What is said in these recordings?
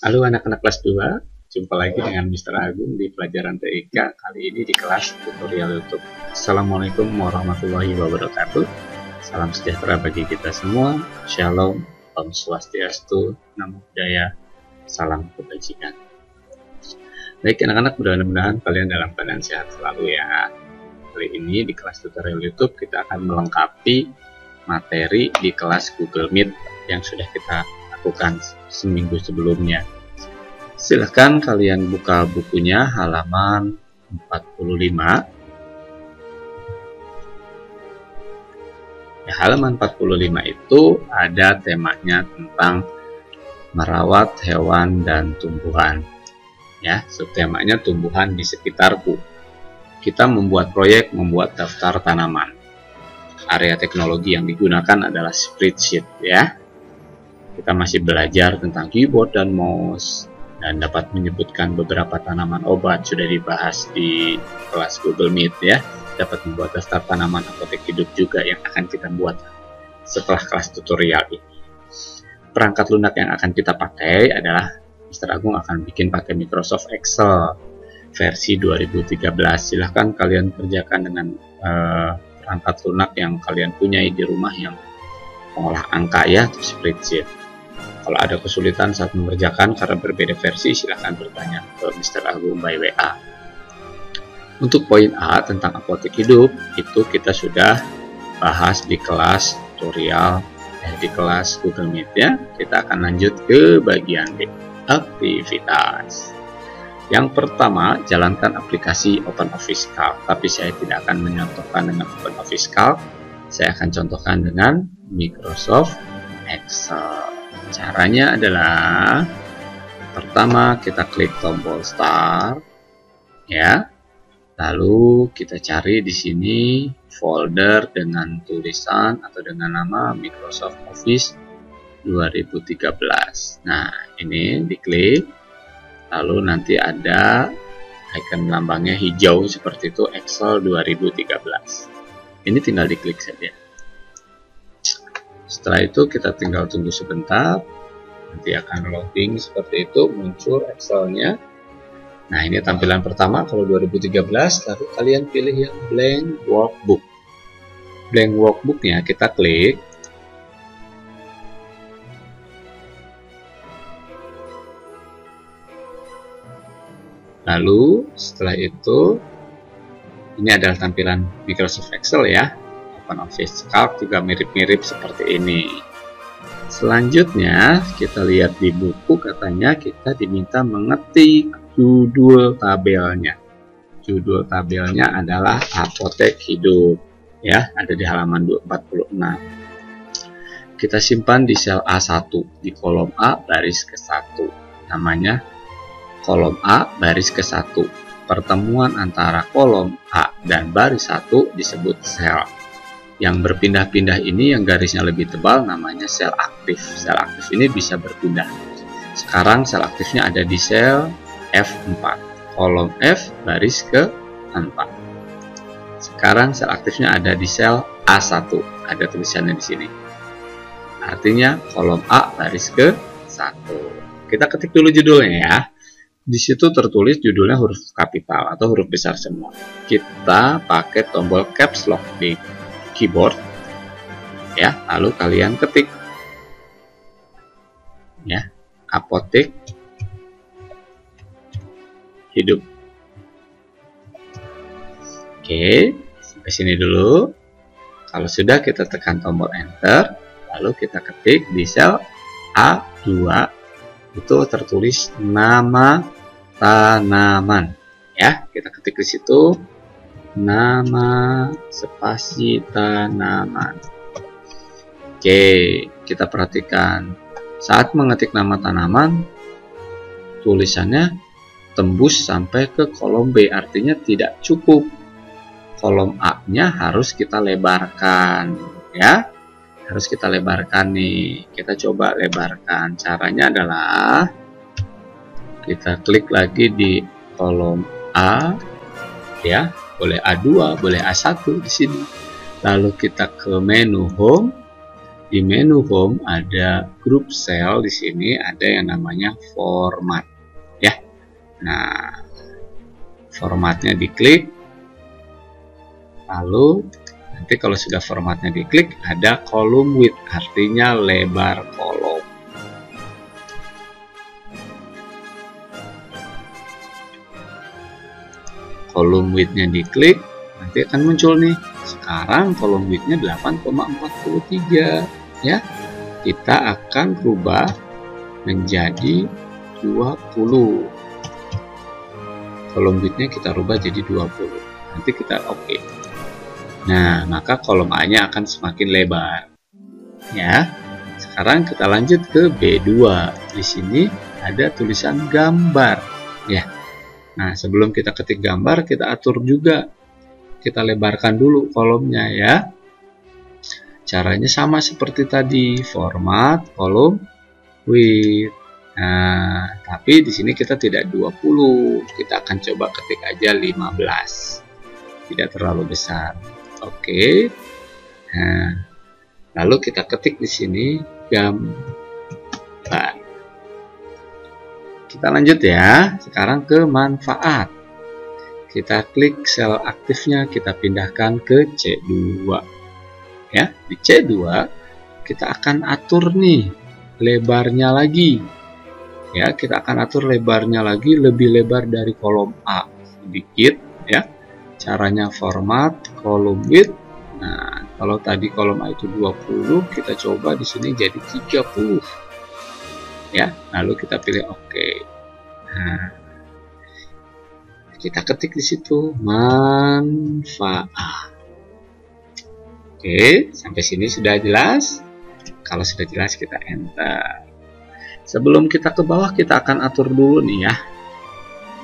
Halo anak-anak kelas 2, jumpa lagi dengan Mr. Agung di pelajaran TIK, kali ini di kelas tutorial YouTube. Assalamualaikum warahmatullahi wabarakatuh. Salam sejahtera bagi kita semua. Shalom, Om Swastiastu, Namo Buddhaya, salam kebajikan. Baik anak-anak, mudah-mudahan kalian dalam keadaan sehat selalu ya. Kali ini di kelas tutorial YouTube kita akan melengkapi materi di kelas Google Meet yang sudah kita lakukan seminggu sebelumnya. Silahkan kalian buka bukunya halaman 45. Ya, halaman 45 itu ada temanya tentang merawat hewan dan tumbuhan. Ya, subtemanya tumbuhan di sekitarku. Kita membuat proyek membuat daftar tanaman. Area teknologi yang digunakan adalah spreadsheet ya. Kita masih belajar tentang keyboard dan mouse dan dapat menyebutkan beberapa tanaman obat sudah dibahas di kelas Google Meet ya. Dapat membuat daftar tanaman apotek hidup juga yang akan kita buat setelah kelas tutorial ini. Perangkat lunak yang akan kita pakai adalah Mr. Agung akan bikin pakai Microsoft Excel versi 2013. Silahkan kalian kerjakan dengan perangkat lunak yang kalian punyai di rumah yang mengolah angka ya, atau spreadsheet. Kalau ada kesulitan saat mengerjakan karena berbeda versi, silahkan bertanya ke Mr. Agung by WA. Untuk poin A tentang apotek hidup, itu kita sudah bahas di kelas tutorial, di kelas Google Meet ya. Kita akan lanjut ke bagian B, aktivitas. Yang pertama, jalankan aplikasi OpenOffice Calc. Tapi saya tidak akan mencontohkan dengan OpenOffice Calc. Saya akan contohkan dengan Microsoft Excel. Caranya adalah pertama kita klik tombol Start ya. Lalu kita cari di sini folder dengan tulisan atau dengan nama Microsoft Office 2013. Nah, ini diklik. Lalu nanti ada icon lambangnya hijau seperti itu, Excel 2013. Ini tinggal diklik saja. Setelah itu kita tinggal tunggu sebentar, nanti akan loading seperti itu, muncul Excel-nya. Nah, ini tampilan pertama kalau 2013, lalu kalian pilih yang blank workbook. Blank workbook-nya kita klik. Lalu setelah itu, ini adalah tampilan Microsoft Excel ya. OpenOffice Calc juga mirip-mirip seperti ini. Selanjutnya kita lihat di buku, katanya kita diminta mengetik judul tabelnya. Judul tabelnya adalah apotek hidup ya, ada di halaman 246. Kita simpan di sel A1 di kolom A baris ke-1. Namanya kolom A baris ke-1. Pertemuan antara kolom A dan baris 1 disebut sel. Yang berpindah-pindah ini yang garisnya lebih tebal namanya sel aktif. Sel aktif ini bisa berpindah. Sekarang sel aktifnya ada di sel F4. Kolom F baris ke-4. Sekarang sel aktifnya ada di sel A1. Ada tulisannya di sini. Artinya kolom A baris ke-1. Kita ketik dulu judulnya ya. Di situ tertulis judulnya huruf kapital atau huruf besar semua. Kita pakai tombol caps lock di keyboard ya, lalu kalian ketik ya, apotek hidup. Oke, sampai sini dulu. Kalau sudah, kita tekan tombol enter, lalu kita ketik di sel A2, itu tertulis nama tanaman ya. Kita ketik di situ nama spasi tanaman. Oke, kita perhatikan saat mengetik nama tanaman, tulisannya tembus sampai ke kolom B, artinya tidak cukup. Kolom A-nya harus kita lebarkan ya. Harus kita lebarkan nih. Kita coba lebarkan. Caranya adalah kita klik lagi di kolom A ya. Boleh A2, boleh A1 di sini. Lalu kita ke menu home. Di menu home ada group cell, di sini ada yang namanya format ya. Nah, formatnya diklik. Lalu nanti kalau sudah formatnya diklik ada column width, artinya lebar kolom. Column width-nya diklik, nanti akan muncul nih. Sekarang column width-nya 8,43 ya. Kita akan rubah menjadi 20. Column width-nya kita rubah jadi 20. Nanti kita oke. Nah, maka kolom A-nya akan semakin lebar. Ya. Sekarang kita lanjut ke B2. Di sini ada tulisan gambar ya. Nah, sebelum kita ketik gambar, kita atur juga. Kita lebarkan dulu kolomnya ya. Caranya sama seperti tadi, format, kolom, width. Nah, tapi di sini kita tidak 20. Kita akan coba ketik aja 15. Tidak terlalu besar. Oke. Nah, lalu kita ketik di sini gambar. Kita lanjut ya. Sekarang ke manfaat. Kita klik sel aktifnya, kita pindahkan ke C2. Ya, di C2 kita akan atur nih lebarnya lagi. Ya, kita akan atur lebarnya lagi lebih lebar dari kolom A sedikit ya. Caranya format, column width. Nah, kalau tadi kolom A itu 20, kita coba di sini jadi 30. Ya, lalu kita pilih oke. Nah, kita ketik di situ manfaat. Oke, sampai sini sudah jelas? Kalau sudah jelas kita enter. Sebelum kita ke bawah, kita akan atur dulu nih ya.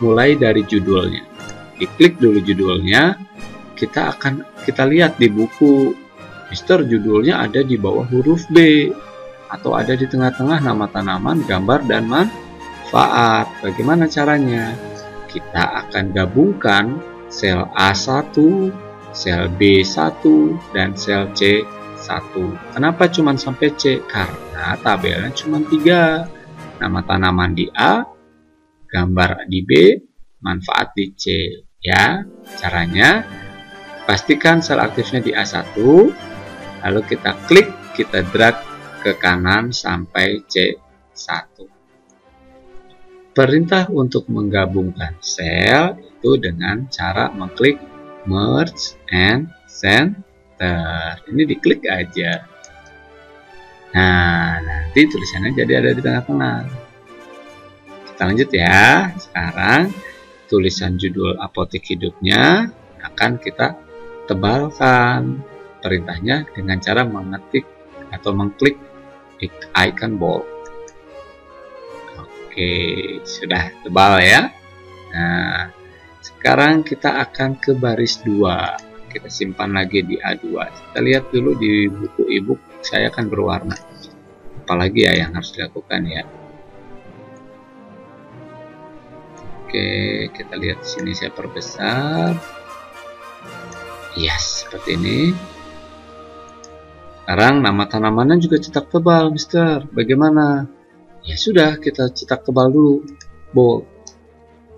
Mulai dari judulnya. Diklik dulu judulnya. Kita lihat di buku. Mister, judulnya ada di bawah huruf B atau ada di tengah-tengah nama tanaman, gambar dan manfaat. Bagaimana caranya? Kita akan gabungkan sel A1, sel B1, dan sel C1. Kenapa cuma sampai C? Karena tabelnya cuma 3. Nama tanaman di A, gambar di B, manfaat di C. Ya, caranya pastikan sel aktifnya di A1, lalu kita klik, kita drag ke kanan sampai C1. Perintah untuk menggabungkan sel itu dengan cara mengklik merge and center. Ini diklik aja. Nah, nanti tulisannya jadi ada di tengah-tengah. Kita lanjut ya. Sekarang tulisan judul apotek hidupnya akan kita tebalkan. Perintahnya dengan cara mengetik atau mengklik icon bold. Oke, sudah tebal ya. Nah, sekarang kita akan ke baris 2. Kita simpan lagi di A2. Kita lihat dulu di buku e-book saya akan berwarna. Apalagi ya yang harus dilakukan ya. Oke, kita lihat di sini saya perbesar. Yes, seperti ini. Sekarang nama tanamannya juga cetak tebal, Mister. Bagaimana? Ya sudah, kita cetak tebal dulu, bold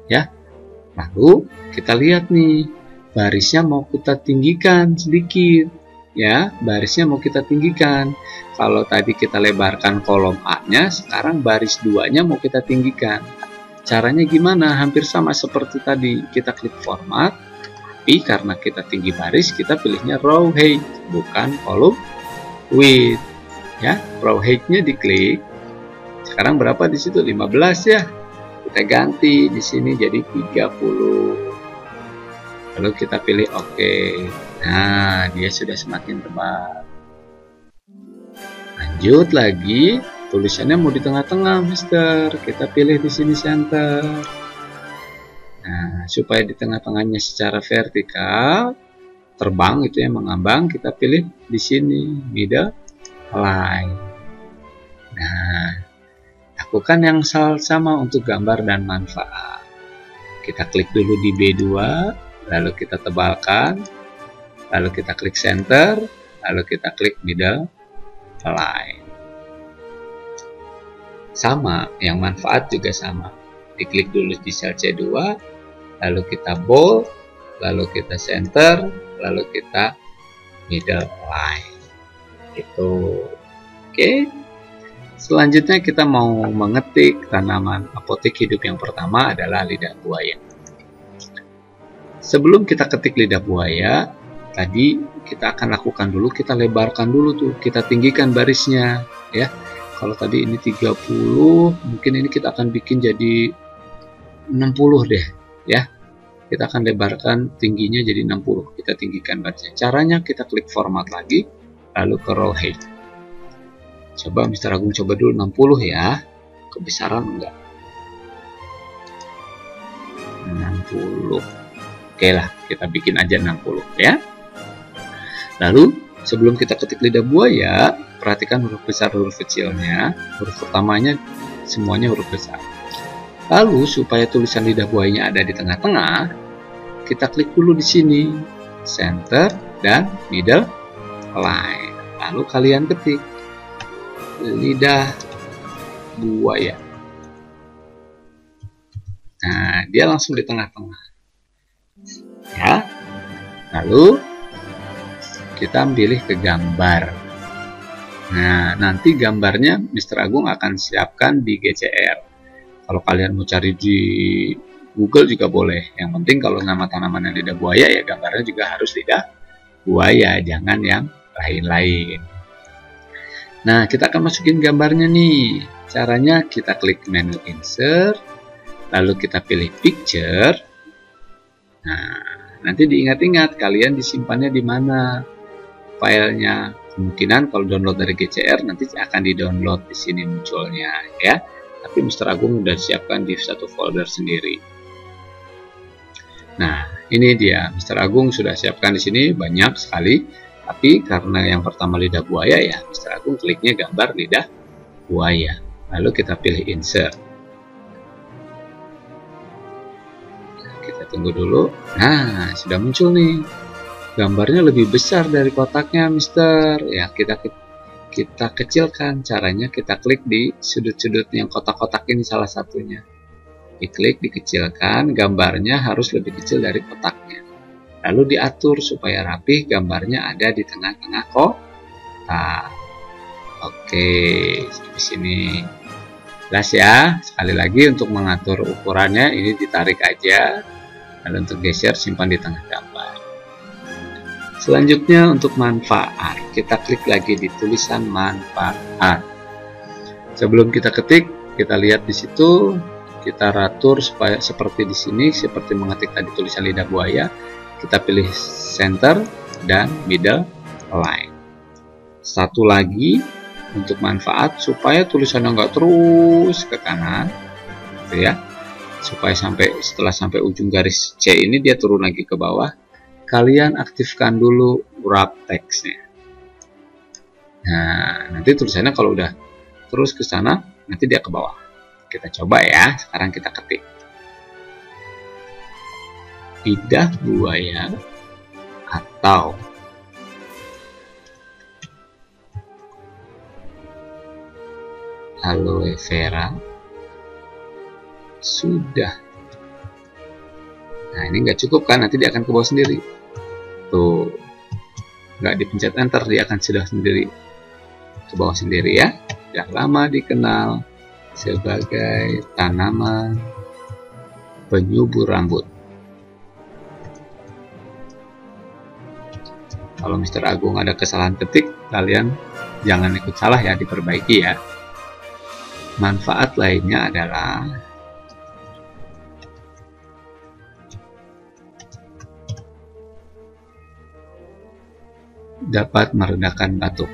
ya. Lalu kita lihat nih, barisnya mau kita tinggikan sedikit ya, barisnya mau kita tinggikan. Kalau tadi kita lebarkan kolom A nya, sekarang baris 2 nya mau kita tinggikan. Caranya gimana? Hampir sama seperti tadi, kita klik format, tapi karena kita tinggi baris, kita pilihnya row height, bukan column width ya. Row height nya diklik. Sekarang berapa di situ? 15 ya. Kita ganti di sini jadi 30. Lalu kita pilih oke. Nah, dia sudah semakin tebal. Lanjut lagi, tulisannya mau di tengah-tengah, Mister. Kita pilih di sini center. Nah, supaya di tengah-tengahnya secara vertikal, terbang itu yang mengambang, kita pilih di sini middle line. Nah, lakukan yang sama untuk gambar dan manfaat. Kita klik dulu di B2, lalu kita tebalkan, lalu kita klik center, lalu kita klik middle align. Sama, yang manfaat juga sama. Diklik dulu di sel C2, lalu kita bold, lalu kita center, lalu kita middle align. Gitu. Oke. Selanjutnya kita mau mengetik tanaman apotek hidup yang pertama adalah lidah buaya. Sebelum kita ketik lidah buaya, tadi kita akan lakukan dulu, kita lebarkan dulu tuh, kita tinggikan barisnya ya. Kalau tadi ini 30, mungkin ini kita akan bikin jadi 60 deh ya. Kita akan lebarkan tingginya jadi 60, kita tinggikan barisnya. Caranya kita klik format lagi, lalu ke row height. Coba Mr. Agung coba dulu 60 ya, kebesaran enggak? 60. Oke lah, kita bikin aja 60 ya. Lalu sebelum kita ketik lidah buaya, perhatikan huruf besar, huruf kecilnya, huruf pertamanya semuanya huruf besar. Lalu supaya tulisan lidah buayanya ada di tengah-tengah, kita klik dulu di sini, center dan middle align. Lalu kalian ketik lidah buaya. Nah, dia langsung di tengah-tengah. Ya. Lalu kita pilih ke gambar. Nah, nanti gambarnya Mr. Agung akan siapkan di GCR. Kalau kalian mau cari di Google juga boleh. Yang penting kalau nama tanaman lidah buaya ya gambarnya juga harus lidah buaya, jangan yang lain-lain. Nah, kita akan masukin gambarnya nih. Caranya kita klik menu insert, lalu kita pilih picture. Nah, nanti diingat-ingat kalian disimpannya di mana filenya. Kemungkinan kalau download dari GCR nanti akan di-download di sini munculnya ya. Tapi Mr. Agung udah siapkan di satu folder sendiri. Nah, ini dia Mr. Agung sudah siapkan di sini banyak sekali. Tapi karena yang pertama lidah buaya ya, Mr. Agung kliknya gambar lidah buaya. Lalu kita pilih insert. Kita tunggu dulu. Nah, sudah muncul nih. Gambarnya lebih besar dari kotaknya, Mister. Ya, kita kecilkan. Caranya kita klik di sudut-sudut yang kotak-kotak ini salah satunya. Diklik, dikecilkan. Gambarnya harus lebih kecil dari kotaknya. Lalu diatur supaya rapih, gambarnya ada di tengah-tengah kotak. Oke, di sini. Jelas ya. Sekali lagi untuk mengatur ukurannya ini ditarik aja. Lalu untuk geser simpan di tengah gambar. Selanjutnya untuk manfaat, kita klik lagi di tulisan manfaat. Sebelum kita ketik, kita lihat di situ, kita atur supaya seperti di sini, seperti mengetik tadi tulisan lidah buaya. Kita pilih center dan middle align. Satu lagi untuk manfaat supaya tulisannya nggak terus ke kanan, gitu ya. Supaya setelah sampai ujung garis C ini dia turun lagi ke bawah. Kalian aktifkan dulu wrap text-nya. Nah, nanti tulisannya kalau udah terus ke sana, nanti dia ke bawah. Kita coba ya, sekarang kita ketik. Lidah buaya atau aloe vera sudah. Nah, ini nggak cukup kan, nanti dia akan ke bawah sendiri. Tuh, nggak dipencet enter, dia akan sudah sendiri ke bawah sendiri ya. Sudah lama dikenal sebagai tanaman penyubur rambut. Kalau Mr. Agung ada kesalahan ketik, kalian jangan ikut salah ya, diperbaiki ya. Manfaat lainnya adalah dapat meredakan batuk.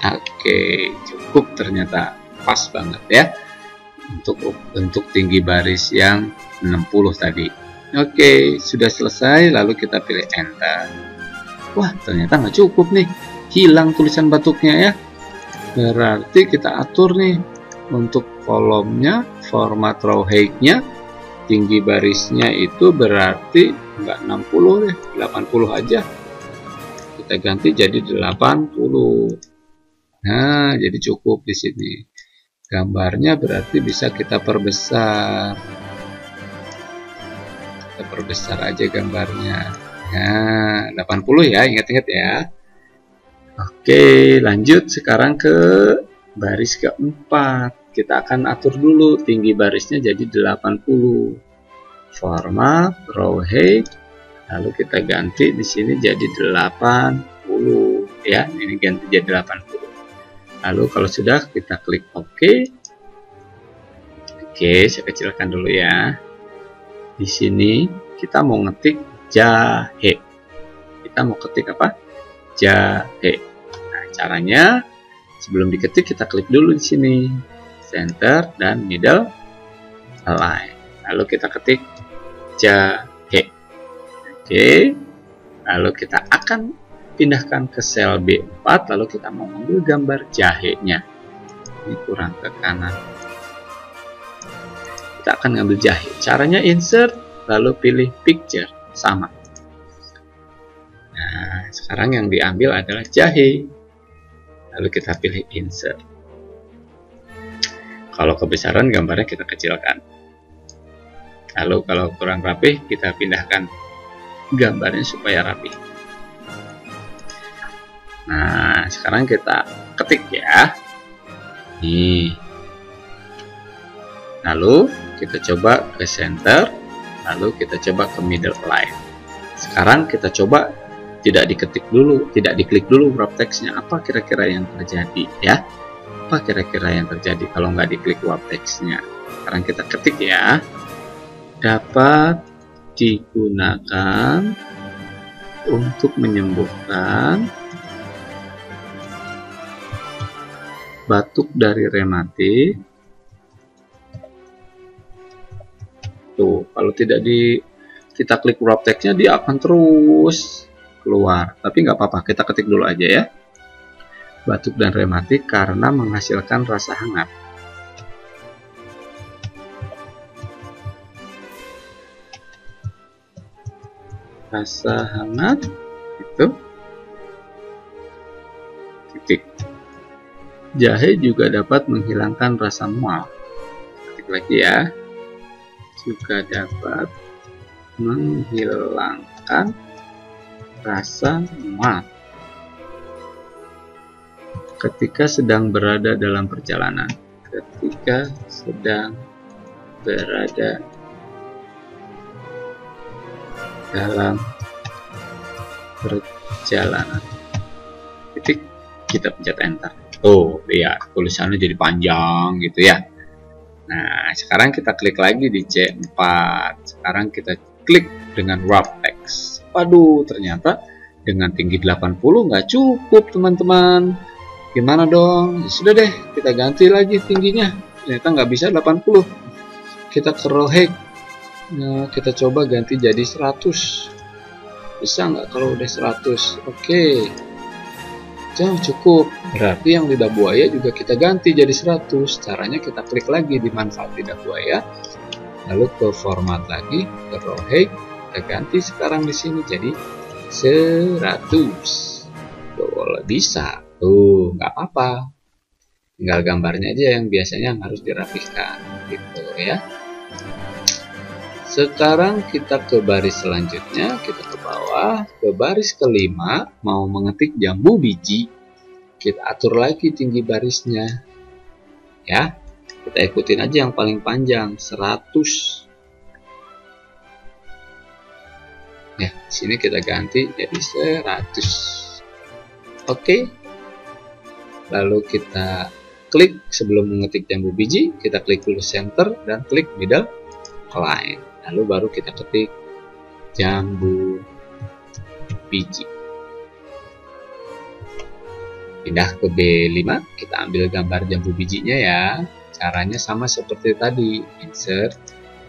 Oke, cukup ternyata, pas banget ya untuk tinggi baris yang 60 tadi. Oke, sudah selesai, lalu kita pilih enter. Wah, ternyata nggak cukup nih, hilang tulisan batuknya ya. Berarti kita atur nih untuk kolomnya, format row height-nya tinggi barisnya itu berarti enggak 60 deh, 80 aja. Kita ganti jadi 80. Nah, jadi cukup di sini. Gambarnya berarti bisa kita perbesar. Kita perbesar aja gambarnya. Nah, 80 ya, ingat-ingat ya. Oke, lanjut sekarang ke baris keempat. Kita akan atur dulu tinggi barisnya jadi 80. Format row height, lalu kita ganti di sini jadi 80 ya. Ini ganti jadi 80. Lalu kalau sudah kita klik OK. Oke, saya kecilkan dulu ya. Di sini kita mau ngetik jahe. Kita mau ketik apa? Jahe. Nah, caranya sebelum diketik kita klik dulu di sini center dan middle align. Lalu kita ketik jahe. Oke. Lalu kita akan pindahkan ke sel B4, lalu kita mau ambil gambar jahenya. Ini kurang ke kanan. Kita akan ngambil jahe. Caranya insert, lalu pilih picture, sama. Nah, sekarang yang diambil adalah jahe. Lalu kita pilih insert. Kalau kebesaran gambarnya kita kecilkan. Lalu kalau kurang rapih, kita pindahkan gambarnya supaya rapi. Nah, sekarang kita ketik ya. Nih. Lalu kita coba ke center, lalu kita coba ke middle align. Sekarang kita coba tidak diketik dulu, tidak diklik dulu wrap text-nya. Apa kira-kira yang terjadi ya? Apa kira-kira yang terjadi kalau nggak diklik wrap text-nya? Sekarang kita ketik ya. Dapat digunakan untuk menyembuhkan batuk dari rematik. Tuh, kalau tidak kita klik wrap text-nya, dia akan terus keluar. Tapi nggak apa-apa, kita ketik dulu aja ya. Batuk dan rematik karena menghasilkan rasa hangat. Rasa hangat itu titik. Jahe juga dapat menghilangkan rasa mual. Ketik lagi ya. Juga dapat menghilangkan rasa mual ketika sedang berada dalam perjalanan. Ketika sedang berada dalam perjalanan. Titik, kita pencet enter. Oh, lihat tulisannya jadi panjang gitu ya. Nah, sekarang kita klik lagi di C4. Sekarang kita klik dengan wrap text. Waduh, ternyata dengan tinggi 80 nggak cukup, teman-teman. Gimana dong? Ya sudah deh, kita ganti lagi tingginya. Ternyata nggak bisa 80. Kita ke row height. Nah, kita coba ganti jadi 100. Bisa nggak kalau udah 100? Oke. Jauh cukup. Berarti yang lidah buaya juga kita ganti jadi 100. Caranya kita klik lagi di manfaat lidah buaya. Lalu ke format lagi, ke row height. Kita ganti sekarang di sini jadi 100. Tuh, bisa. Tuh, nggak apa-apa. Tinggal gambarnya aja yang biasanya harus dirapihkan. Gitu ya. Sekarang kita ke baris selanjutnya, kita ke bawah, ke baris kelima, mau mengetik jambu biji, kita atur lagi tinggi barisnya, ya, kita ikutin aja yang paling panjang, 100, ya, sini kita ganti jadi 100, oke, lalu kita klik sebelum mengetik jambu biji, kita klik dulu center dan klik middle align. Lalu baru kita ketik jambu biji. Pindah ke B5, kita ambil gambar jambu bijinya ya. Caranya sama seperti tadi, insert,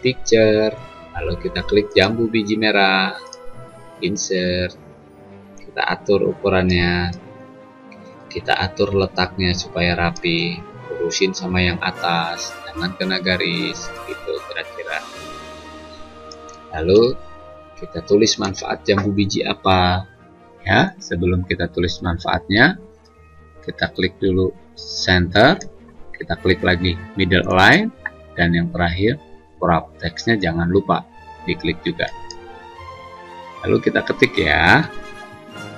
picture, lalu kita klik jambu biji merah, insert, kita atur ukurannya, kita atur letaknya supaya rapi, urusin sama yang atas, jangan kena garis, gitu kira-kira. Lalu kita tulis manfaat jambu biji apa. Ya, sebelum kita tulis manfaatnya, kita klik dulu center, kita klik lagi middle align, dan yang terakhir crop. Teksnya jangan lupa diklik juga. Lalu kita ketik ya,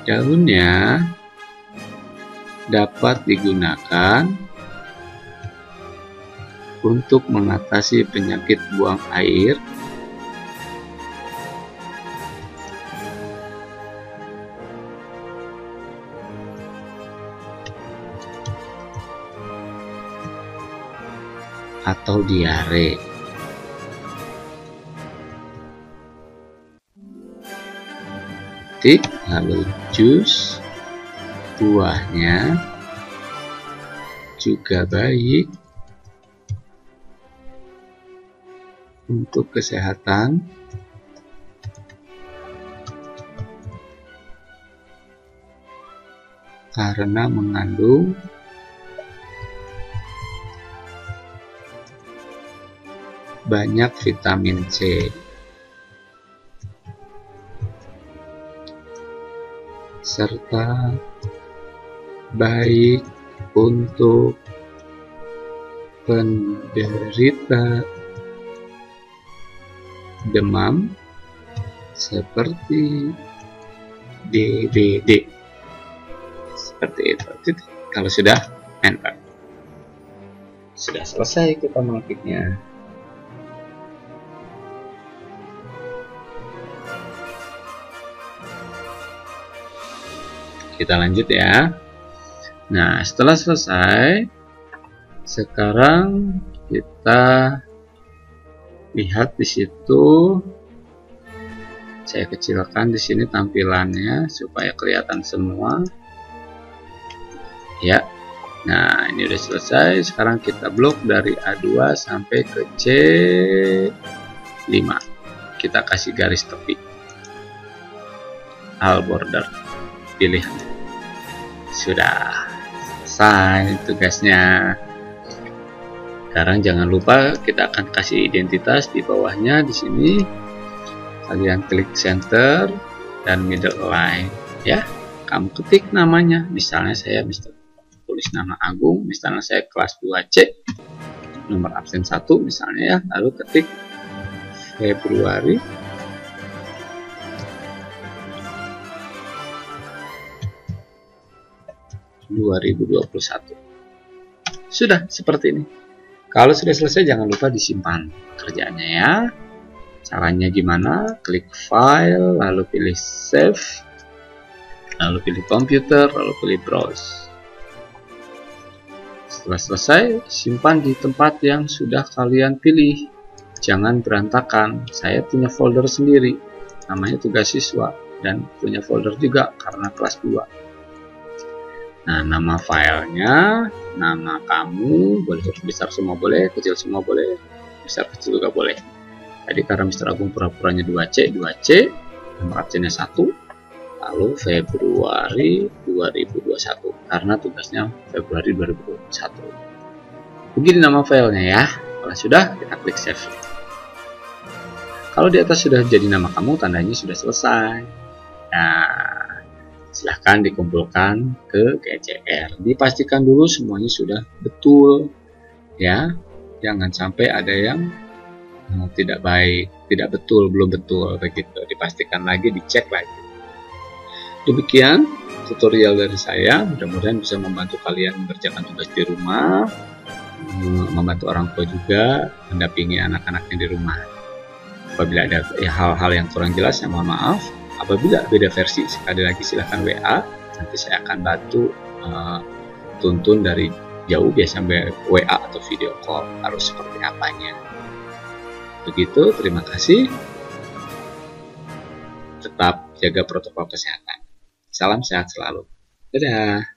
daunnya dapat digunakan untuk mengatasi penyakit buang air atau diare. Lalu jus buahnya juga baik untuk kesehatan karena mengandung banyak vitamin C serta baik untuk penderita demam seperti DBD. Seperti itu. Kalau sudah, enter. Sudah selesai kita mengetiknya. Kita lanjut ya. Nah, setelah selesai, sekarang kita lihat di situ. Saya kecilkan di sini tampilannya supaya kelihatan semua. Ya. Nah, ini udah selesai. Sekarang kita blok dari A2 sampai ke C5. Kita kasih garis tepi. All border. Pilih. Sudah selesai tugasnya. Sekarang jangan lupa kita akan kasih identitas di bawahnya. Di sini kalian klik center dan middle align ya. Kamu ketik namanya, misalnya saya tulis nama Agung, misalnya saya kelas 2C, nomor absen 1 misalnya ya. Lalu ketik Februari 2021. Sudah seperti ini. Kalau sudah selesai jangan lupa disimpan kerjaannya ya. Caranya gimana? Klik file, lalu pilih save, lalu pilih komputer, lalu pilih browse. Setelah selesai, simpan di tempat yang sudah kalian pilih. Jangan berantakan. Saya punya folder sendiri, namanya tugas siswa, dan punya folder juga karena kelas 2. Nah, nama filenya, nama kamu, boleh huruf besar semua boleh, kecil semua boleh, besar kecil juga boleh. Jadi karena Mr. Agung pura-puranya 2C, nomor absennya 1, lalu Februari 2021, karena tugasnya Februari 2021. Begini nama filenya ya. Kalau sudah, kita klik save. Kalau di atas sudah jadi nama kamu, tandanya sudah selesai. Nah, silahkan dikumpulkan ke GCR. Dipastikan dulu semuanya sudah betul ya. Jangan sampai ada yang tidak baik, tidak betul, belum betul begitu. Dipastikan lagi, dicek lagi. Demikian tutorial dari saya. Mudah-mudahan bisa membantu kalian mengerjakan tugas di rumah, membantu orang tua juga mendampingi anak-anaknya di rumah. Apabila ada hal-hal yang kurang jelas, saya mohon maaf. Apabila beda versi, sekali lagi silahkan WA, nanti saya akan bantu tuntun dari jauh, biasa WA atau video call, harus seperti apanya. Begitu, terima kasih. Tetap jaga protokol kesehatan. Salam sehat selalu. Dadah.